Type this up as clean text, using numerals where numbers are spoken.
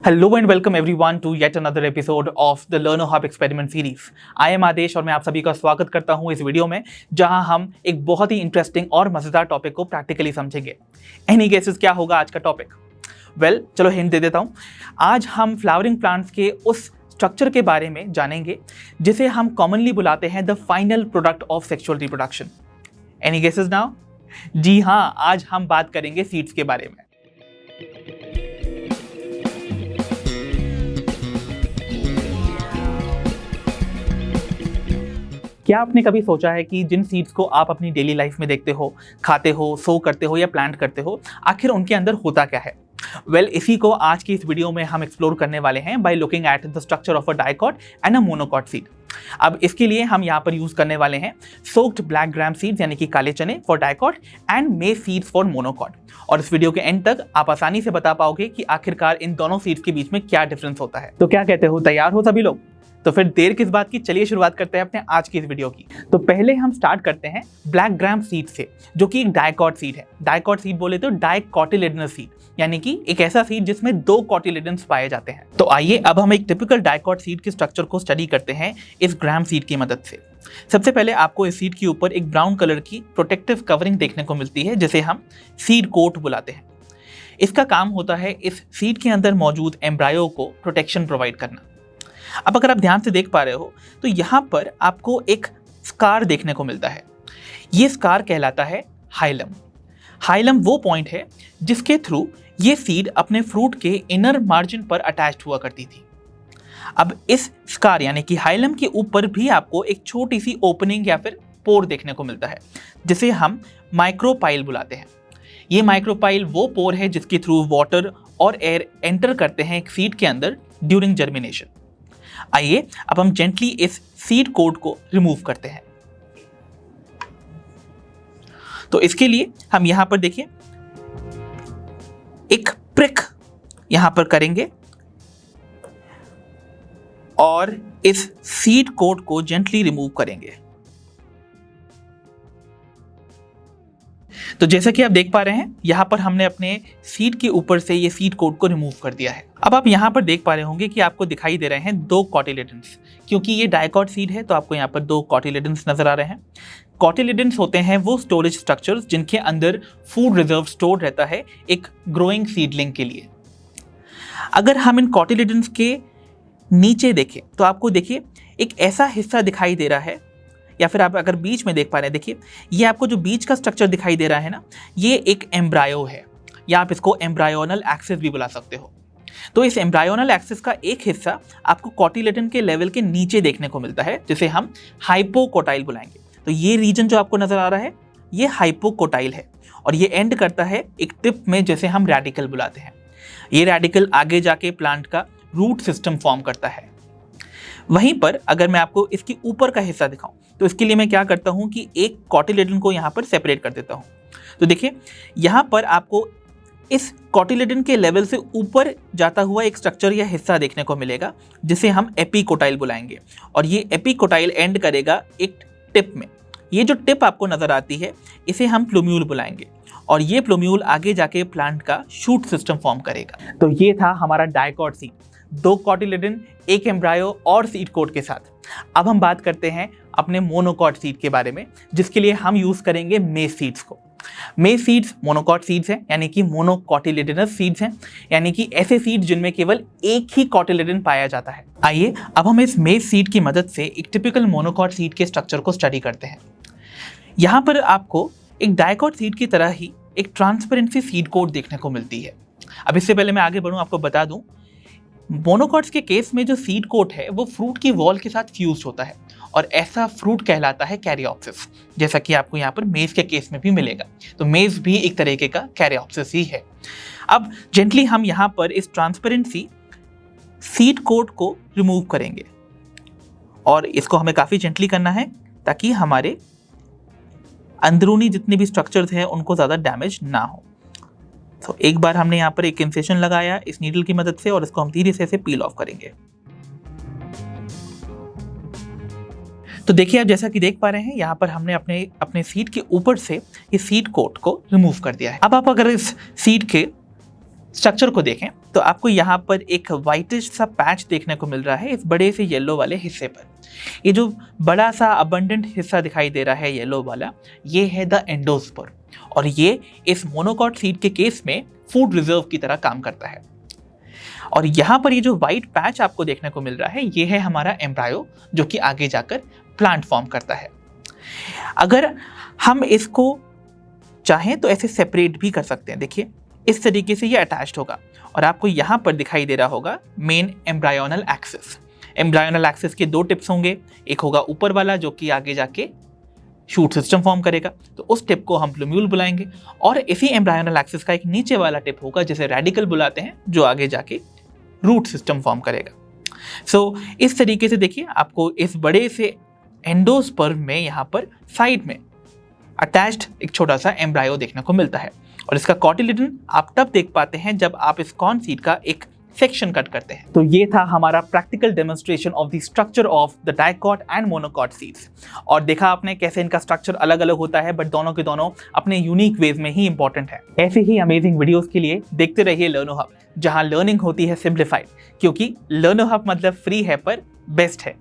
Hello and welcome everyone to yet another episode of the Learner Hub Experiment Series. I am आदेश और मैं आप सभी का स्वागत करता हूं इस वीडियो में जहां हम एक बहुत ही इंटरेस्टिंग और मजेदार टॉपिक को प्रैक्टिकली समझेंगे। एनी गेसेस क्या होगा आज का टॉपिक? वेल, चलो हिंट दे देता हूं। आज हम फ्लावरिंग प्लांट्स के उस स्ट्रक्चर के बारे में जानेंगे जिसे हम कॉमनली बुलाते हैं the final product of sexual reproduction. Any guesses now? जी हाँ, आज हम बात करेंगे सीड्स के बारे में। क्या आपने कभी सोचा है कि जिन सीड्स को आप अपनी डेली लाइफ में देखते हो, खाते हो, सो करते हो या प्लांट करते हो, आखिर उनके अंदर होता क्या है? वेल, इसी को आज की इस वीडियो में हम एक्सप्लोर करने वाले हैं by looking at the structure of a dicot and a monocot seed. अब इसके लिए हम यहाँ पर यूज करने वाले हैं सोक्ड ब्लैक ग्राम सीड्स यानी कि काले चने फॉर डाइकॉट एंड मेज सीड्स फॉर मोनोकॉट। और इस वीडियो के एंड तक आप आसानी से बता पाओगे कि आखिरकार इन दोनों सीड्स के बीच में क्या डिफरेंस होता है। तो क्या कहते हो, तैयार हो सभी लोग? तो फिर देर किस बात की, चलिए शुरुआत करते हैं अपने आज की इस वीडियो की। तो पहले हम स्टार्ट करते हैं ब्लैक ग्राम सीड से, जो कि एक डाइकॉट सीड है। डाइकॉट सीड बोले तो डाइकोटिलेडनस सीड, यानी कि एक ऐसा सीड जिसमें दो कॉटिलेडन्स पाए जाते हैं। तो आइए अब हम एक टिपिकल डाइकॉट सीड के स्ट्रक्चर को स्टडी करते हैं इस ग्राम सीड की मदद से। सबसे पहले आपको इस सीड के ऊपर एक ब्राउन कलर की प्रोटेक्टिव कवरिंग देखने को मिलती है जिसे हम सीड कोट बुलाते हैं। इसका काम होता है इस सीड के अंदर मौजूद एम्ब्रायो को प्रोटेक्शन प्रोवाइड करना। अब अगर आप ध्यान से देख पा रहे हो तो यहाँ पर आपको एक स्कार देखने को मिलता है। ये स्कार कहलाता है हाइलम। हाइलम वो पॉइंट है जिसके थ्रू ये सीड अपने फ्रूट के इनर मार्जिन पर अटैच्ड हुआ करती थी। अब इस स्कार यानी कि हाइलम के ऊपर भी आपको एक छोटी सी ओपनिंग या फिर पोर देखने को मिलता है जिसे हम माइक्रोपाइल बुलाते हैं। ये माइक्रोपाइल वो पोर है जिसके थ्रू वाटर और एयर एंटर करते हैं एक सीड के अंदर ड्यूरिंग जर्मिनेशन। आइए अब हम जेंटली इस सीड कोट को रिमूव करते हैं। तो इसके लिए हम यहां पर देखिए एक प्रिक यहां पर करेंगे और इस सीड कोट को जेंटली रिमूव करेंगे। तो जैसा कि आप देख पा रहे हैं यहां पर हमने अपने सीड के ऊपर से ये सीड कोट को रिमूव कर दिया है। अब आप यहां पर देख पा रहे होंगे कि आपको दिखाई दे रहे हैं दो कॉटिलेडन्स। क्योंकि ये डाइकॉट सीड है तो आपको यहां पर दो कॉटिलेडन्स नजर आ रहे हैं। कॉटिलेडन्स होते हैं वो स्टोरेज स्ट्रक्चर्स जिनके अंदर फूड रिजर्व स्टोर रहता है एक ग्रोइंग सीडलिंग के लिए। अगर हम इन कॉटिलेडन्स के नीचे देखें तो आपको देखिए एक ऐसा हिस्सा दिखाई दे रहा है, या फिर आप अगर बीच में देख पा रहे हैं, देखिए ये आपको जो बीच का स्ट्रक्चर दिखाई दे रहा है ना, ये एक एम्ब्रायो है, या आप इसको एम्ब्रायोनल एक्सिस भी बुला सकते हो। तो इस एम्ब्रायोनल एक्सिस का एक हिस्सा आपको कॉटिलेडन के लेवल के नीचे देखने को मिलता है जिसे हम हाइपोकोटाइल बुलाएंगे। तो ये रीजन जो आपको नजर आ रहा है ये हाइपोकोटाइल है और ये एंड करता है एक टिप में जिसे हम रेडिकल बुलाते हैं। ये रेडिकल आगे जाके प्लांट का रूट सिस्टम फॉर्म करता है। वहीं पर अगर मैं आपको इसके ऊपर का हिस्सा दिखाऊं तो इसके लिए मैं क्या करता हूं कि एक कॉटिलेडन को यहां पर सेपरेट कर देता हूं। तो देखिए यहां पर आपको इस कॉटिलेडन के लेवल से ऊपर जाता हुआ एक स्ट्रक्चर या हिस्सा देखने को मिलेगा जिसे हम एपिकोटाइल बुलाएंगे और ये एपिकोटाइल एंड करेगा एक टिप में। ये जो टिप आपको नजर आती है इसे हम प्लूम्यूल बुलाएंगे और ये प्लूम्यूल आगे जाके प्लांट का शूट सिस्टम फॉर्म करेगा। तो ये था हमारा डाइकॉट सीड, दो कॉटिलेडन, एक एम्ब्रायो और सीड कोट के साथ। अब हम बात करते हैं अपने मोनोकॉट सीड के बारे में जिसके लिए हम यूज करेंगे मेज सीड्स को। मेज सीड्स मोनोकॉट सीड्स हैं, यानी कि मोनोकॉटिलेडनस सीड्स हैं, यानी कि ऐसे सीड जिनमें केवल एक ही कॉटिलेडन पाया जाता है। आइए अब हम इस मेज सीड की मदद से एक टिपिकल मोनोकॉट सीड के स्ट्रक्चर को स्टडी करते हैं। यहाँ पर आपको एक डाइकॉट सीड की तरह ही एक ट्रांसपेरेंसी सीड कोट देखने को मिलती है। अब इससे पहले मैं आगे बढ़ूँ आपको बता दूं, मोनोकॉट्स के केस में जो सीड कोट है वो फ्रूट की वॉल के साथ फ्यूज होता है और ऐसा फ्रूट कहलाता है कैरियोप्सिस, जैसा कि आपको यहाँ पर मेज के केस में भी मिलेगा। तो मेज भी एक तरीके का कैरियोप्सिस ही है। अब जेंटली हम यहाँ पर इस ट्रांसपेरेंसी सीड कोट को रिमूव करेंगे और इसको हमें काफ़ी जेंटली करना है ताकि हमारे अंदरूनी जितने भी स्ट्रक्चर्स हैं उनको ज़्यादा डैमेज ना हो। तो एक बार हमने यहाँ पर एक इंसेशन लगाया इस नीडल की मदद से और इसको हम धीरे से पील ऑफ करेंगे। तो देखिए आप जैसा कि देख पा रहे हैं यहाँ पर हमने अपने सीड के ऊपर से ये सीड कोट को रिमूव कर दिया है। अब आप अगर इस सीड के स्ट्रक्चर को देखें तो आपको यहाँ पर एक वाइटिश सा पैच देखने को मिल रहा है इस बड़े से येलो वाले हिस्से पर। ये जो बड़ा सा अबंडेंट हिस्सा दिखाई दे रहा है येलो वाला, ये है द एंडोस्पर, और ये इस मोनोकॉट सीड के केस में फूड रिजर्व की तरह काम करता है। और यहाँ पर ये जो वाइट पैच आपको देखने को मिल रहा है, ये है हमारा एम्ब्रायो, जो कि आगे जाकर प्लांट फॉर्म करता है। अगर हम इसको चाहें तो ऐसे सेपरेट भी कर सकते हैं। देखिए इस तरीके से ये अटैच्ड होगा, और आपको यहाँ पर दिखाई दे रहा होगा मेन एम्ब्रायोनल एक्सिस। एम्ब्रायोनल एक्सिस के दो टिप्स होंगे, एक होगा ऊपर वाला जो कि आगे जाके शूट सिस्टम फॉर्म करेगा, तो उस टिप को हम प्लूम्यूल बुलाएंगे, और इसी एम्ब्रायोनल एक्सिस का एक नीचे वाला टिप होगा जिसे रेडिकल बुलाते हैं, जो आगे जाके रूट सिस्टम फॉर्म करेगा। सो इस तरीके से देखिए आपको इस बड़े से एंडोस्पर्म में यहाँ पर साइड में अटैच्ड एक छोटा सा एम्ब्रायो देखने को मिलता है, और इसका कॉटिलेडन आप तब देख पाते हैं जब आप इस कॉर्न सीड का एक सेक्शन कट करते हैं। तो ये था हमारा practical demonstration of the structure of the dicot and monocot seeds, और देखा आपने कैसे इनका स्ट्रक्चर अलग अलग होता है, बट दोनों के दोनों अपने यूनिक वेज में ही इंपॉर्टेंट है। ऐसे ही अमेजिंग वीडियोस के लिए देखते रहिए लर्नो हब, जहां लर्निंग होती है सिंप्लीफाइड, क्योंकि लर्नो हब मतलब फ्री है पर बेस्ट है।